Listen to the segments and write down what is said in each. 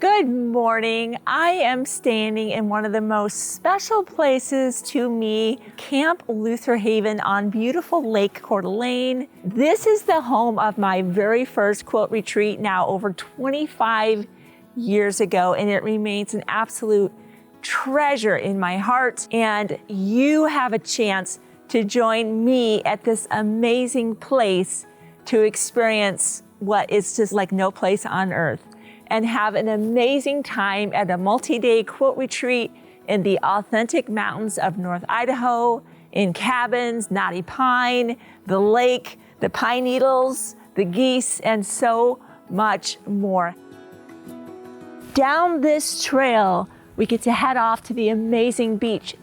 Good morning. I am standing in one of the most special places to me, Camp Lutherhaven on beautiful Lake Coeur d'Alene. This is the home of my very first quilt retreat now over 25 years ago, and it remains an absolute treasure in my heart. And you have a chance to join me at this amazing place to experience what is just like no place on earth, and have an amazing time at a multi-day quilt retreat in the authentic mountains of North Idaho, in cabins, knotty pine, the lake, the pine needles, the geese, and so much more. Down this trail, we get to head off to the amazing beach.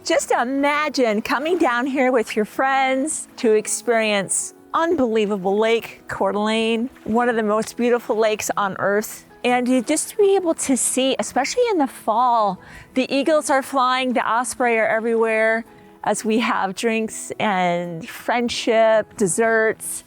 Just imagine coming down here with your friends to experience unbelievable Lake Coeur d'Alene, one of the most beautiful lakes on earth. And you just be able to see, especially in the fall, the eagles are flying, the osprey are everywhere as we have drinks and friendship, desserts.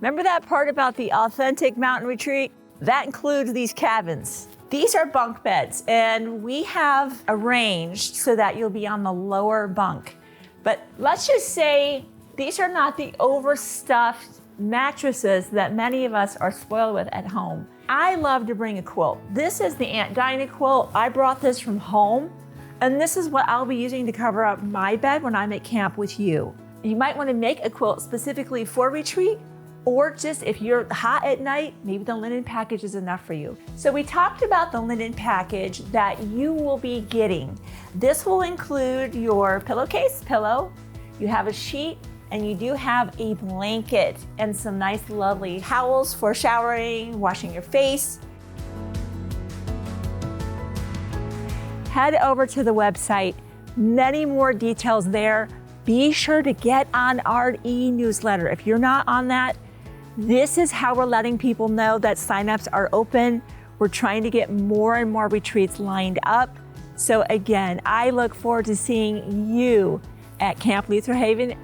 Remember that part about the authentic mountain retreat? That includes these cabins. These are bunk beds, and we have arranged so that you'll be on the lower bunk. But let's just say these are not the overstuffed mattresses that many of us are spoiled with at home. I love to bring a quilt. This is the Aunt Dinah quilt. I brought this from home, and this is what I'll be using to cover up my bed when I'm at camp with you. You might want to make a quilt specifically for retreat, or just if you're hot at night, maybe the linen package is enough for you. So we talked about the linen package that you will be getting. This will include your pillowcase, pillow, you have a sheet, and you do have a blanket and some nice lovely towels for showering, washing your face. Head over to the website, many more details there. Be sure to get on our e-newsletter. If you're not on that, this is how we're letting people know that signups are open. We're trying to get more and more retreats lined up. So again, I look forward to seeing you at Camp Lutherhaven